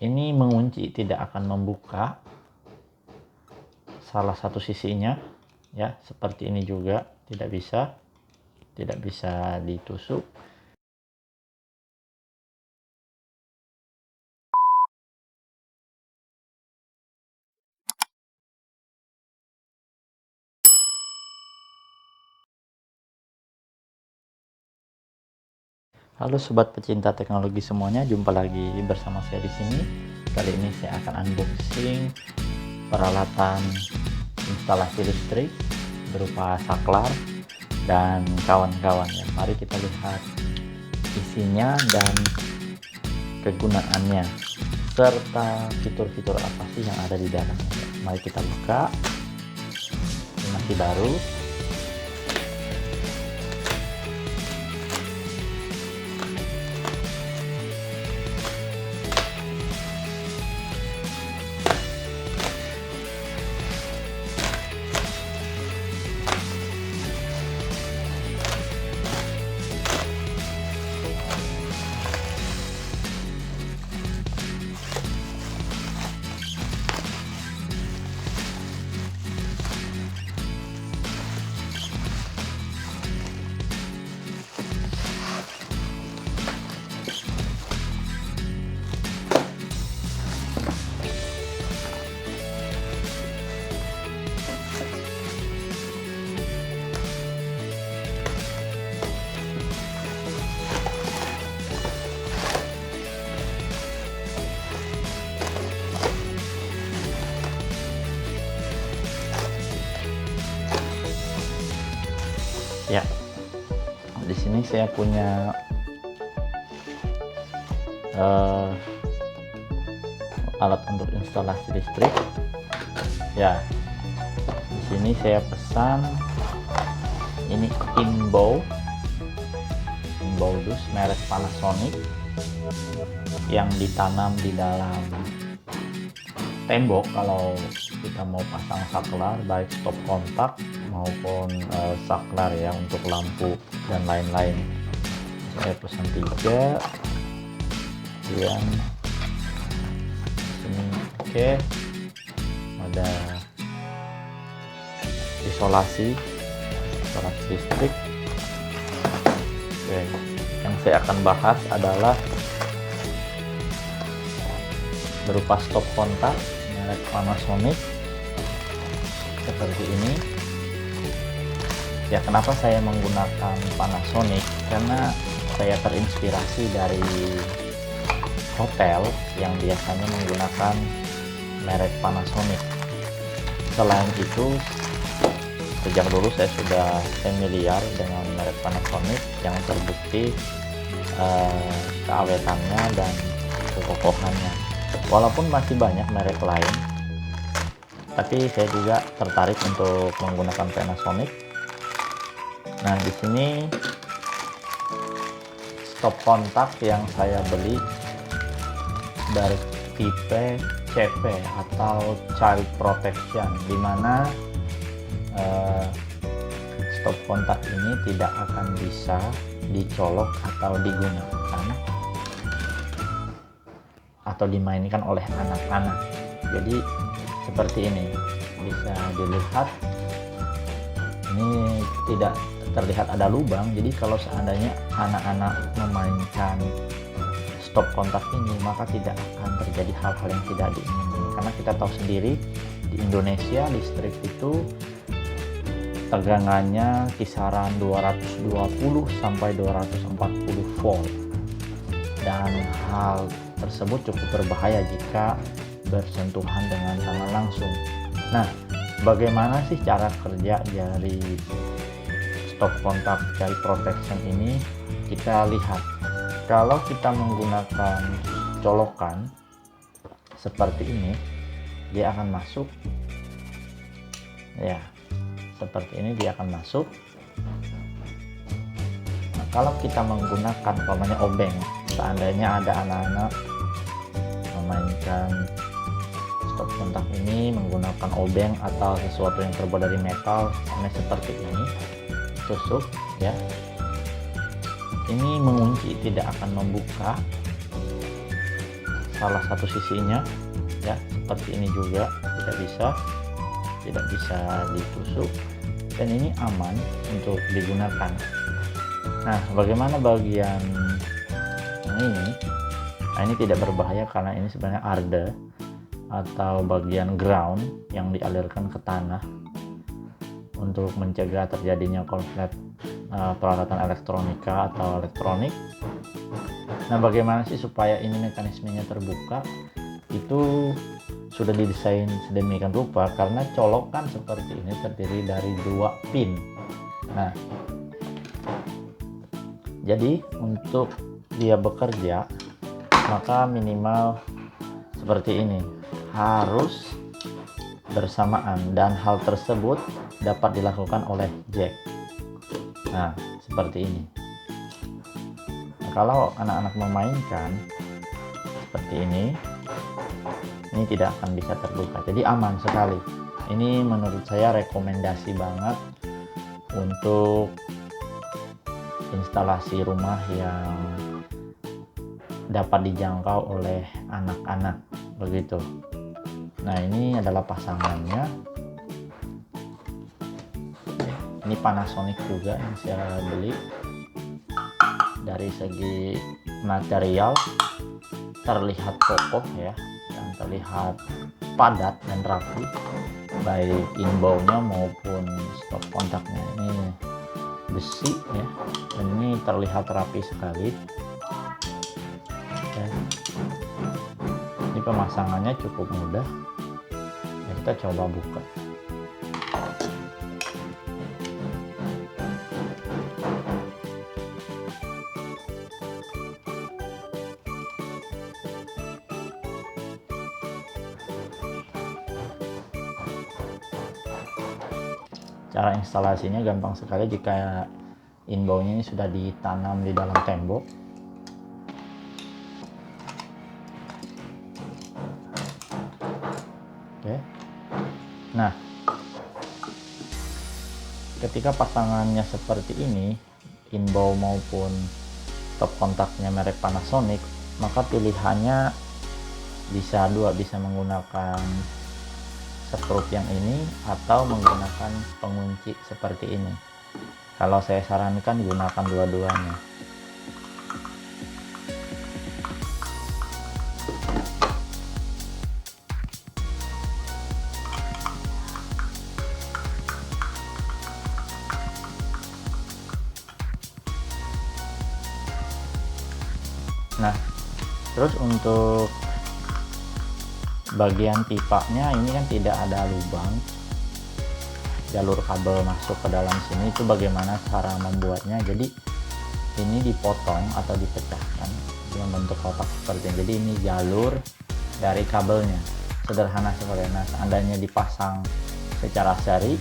ini mengunci, tidak akan membuka salah satu sisinya ya, seperti ini juga tidak bisa ditusuk. Halo sobat pecinta teknologi semuanya, jumpa lagi bersama saya di sini. Kali ini saya akan unboxing peralatan instalasi listrik berupa saklar dan kawan-kawannya. Mari kita lihat isinya dan kegunaannya serta fitur-fitur apa sih yang ada di dalamnya. Mari kita buka. Ini masih baru. Ya, di sini saya punya alat untuk instalasi listrik. Ya, di sini saya pesan ini inbow dus merek Panasonic yang ditanam di dalam tembok kalau kita mau pasang saklar, baik stop kontak maupun saklar ya untuk lampu dan lain-lain. Saya pesan 3 kemudian sini. Oke, ada isolasi listrik. Oke, yang saya akan bahas adalah berupa stop kontak merek Panasonic seperti ini. Ya, kenapa saya menggunakan Panasonic? Karena saya terinspirasi dari hotel yang biasanya menggunakan merek Panasonic. Selain itu, sejak dulu saya sudah familiar dengan merek Panasonic yang terbukti keawetannya dan kekokohannya. Walaupun masih banyak merek lain, tapi saya juga tertarik untuk menggunakan Panasonic. Nah, di sini stop kontak yang saya beli dari tipe CP atau Child Protection, di mana stop kontak ini tidak akan bisa dicolok atau digunakan atau dimainkan oleh anak-anak. Jadi seperti ini, bisa dilihat ini tidak terlihat ada lubang. Jadi kalau seandainya anak-anak memainkan stop kontak ini, maka tidak akan terjadi hal-hal yang tidak diinginkan. Karena kita tahu sendiri di Indonesia listrik itu tegangannya kisaran 220 sampai 240 volt, dan hal tersebut cukup berbahaya jika bersentuhan dengan tangan langsung. Nah, bagaimana sih cara kerja dari stop kontak Child Protection ini? Kita lihat, kalau kita menggunakan colokan seperti ini, dia akan masuk ya, seperti ini dia akan masuk. Nah, kalau kita menggunakan umpamanya obeng, seandainya ada anak-anak memainkan stop kontak ini menggunakan obeng atau sesuatu yang terbuat dari metal, seperti ini, tusuk ya, ini mengunci, tidak akan membuka salah satu sisinya ya, seperti ini juga tidak bisa ditusuk, dan ini aman untuk digunakan. Nah, bagaimana bagian yang ini? Nah, ini tidak berbahaya karena ini sebenarnya arde atau bagian ground yang dialirkan ke tanah untuk mencegah terjadinya konslet peralatan elektronika atau elektronik. Nah, bagaimana sih supaya ini mekanismenya terbuka? Itu sudah didesain sedemikian rupa karena colokan seperti ini terdiri dari 2 pin. Nah, jadi untuk dia bekerja maka minimal seperti ini, harus bersamaan, dan hal tersebut dapat dilakukan oleh jack. Nah, seperti ini. Nah, kalau anak-anak memainkan seperti ini tidak akan bisa terbuka, jadi aman sekali. Ini menurut saya rekomendasi banget untuk instalasi rumah yang dapat dijangkau oleh anak-anak begitu. Nah, ini adalah pasangannya. Ini Panasonic juga yang saya beli. Dari segi material terlihat kokoh ya, dan terlihat padat dan rapi, baik inbownya maupun stop kontaknya ini besi ya, dan ini terlihat rapi sekali. Ini pemasangannya cukup mudah ya, kita coba buka. Cara instalasinya gampang sekali jika inbownya ini sudah ditanam di dalam tembok. Oke. Nah, ketika pasangannya seperti ini, inbow maupun top kontaknya merek Panasonic, maka pilihannya bisa menggunakan skrup yang ini atau menggunakan pengunci seperti ini. Kalau saya sarankan gunakan dua-duanya. Nah, terus untuk bagian pipanya ini kan tidak ada lubang, jalur kabel masuk ke dalam sini. Itu bagaimana cara membuatnya? Jadi ini dipotong atau dipecahkan dengan bentuk kotak seperti ini. Jadi ini jalur dari kabelnya, sederhana seperti ini. Nah, seandainya dipasang secara seri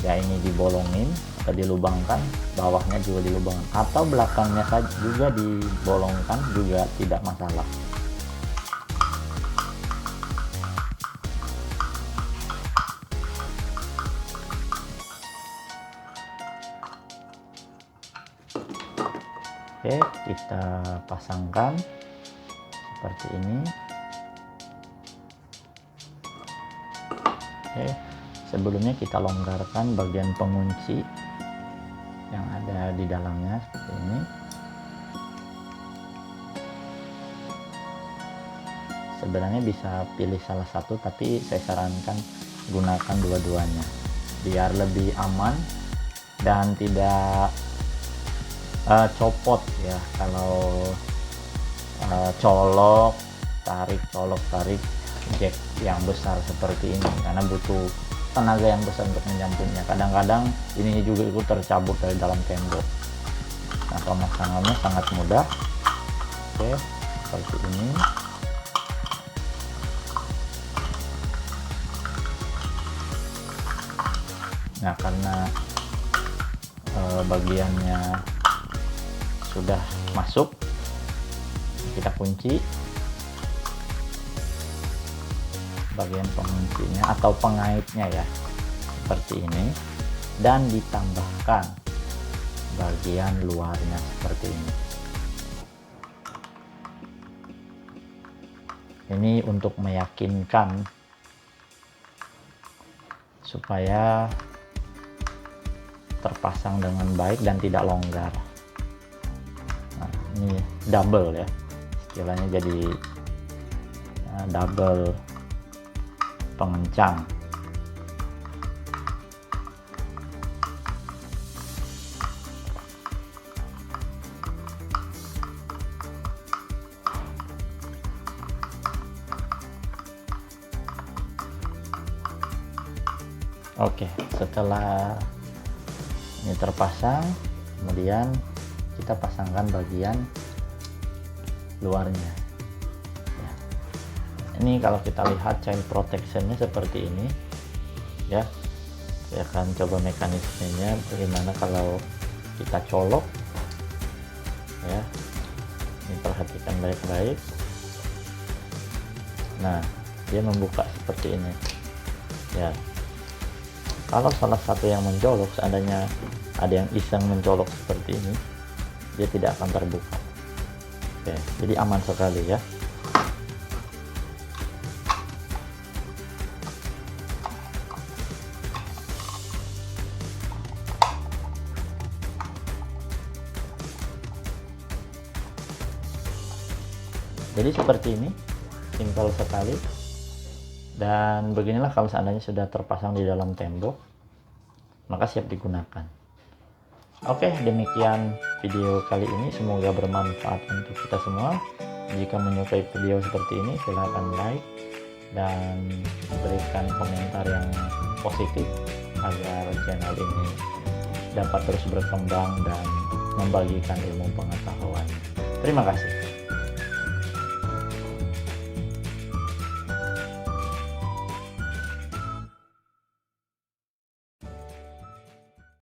ya, ini dibolongin atau dilubangkan, bawahnya juga dilubangkan, atau belakangnya saja juga dibolongkan, juga tidak masalah. Oke, kita pasangkan seperti ini. Oke, sebelumnya kita longgarkan bagian pengunci yang ada di dalamnya seperti ini. Sebenarnya bisa pilih salah satu, tapi saya sarankan gunakan dua-duanya biar lebih aman dan tidak copot ya kalau colok tarik jack yang besar seperti ini, karena butuh tenaga yang besar untuk menjangkitnya. Kadang-kadang ini juga ikut tercabut dari dalam tembok. Nah, pemasangannya sangat mudah. Oke, seperti ini. Nah, karena bagiannya sudah masuk, kita kunci bagian penguncinya atau pengaitnya ya, seperti ini, dan ditambahkan bagian luarnya seperti ini. Ini untuk meyakinkan supaya terpasang dengan baik dan tidak longgar. Nah, ini double ya, istilahnya jadi double pengencang. Oke, setelah ini terpasang, kemudian kita pasangkan bagian luarnya ya. Ini kalau kita lihat child protectionnya seperti ini ya. Saya akan coba mekanismenya bagaimana kalau kita colok ya. Ini perhatikan baik-baik. Nah, dia membuka seperti ini ya. Kalau salah satu yang mencolok, seandainya ada yang iseng mencolok seperti ini, dia tidak akan terbuka. Oke, jadi aman sekali ya. Jadi seperti ini, simpel sekali. Dan beginilah kalau seandainya sudah terpasang di dalam tembok, maka siap digunakan. Oke, demikian video kali ini, semoga bermanfaat untuk kita semua. Jika menyukai video seperti ini, silahkan like dan berikan komentar yang positif agar channel ini dapat terus berkembang dan membagikan ilmu pengetahuan. Terima kasih.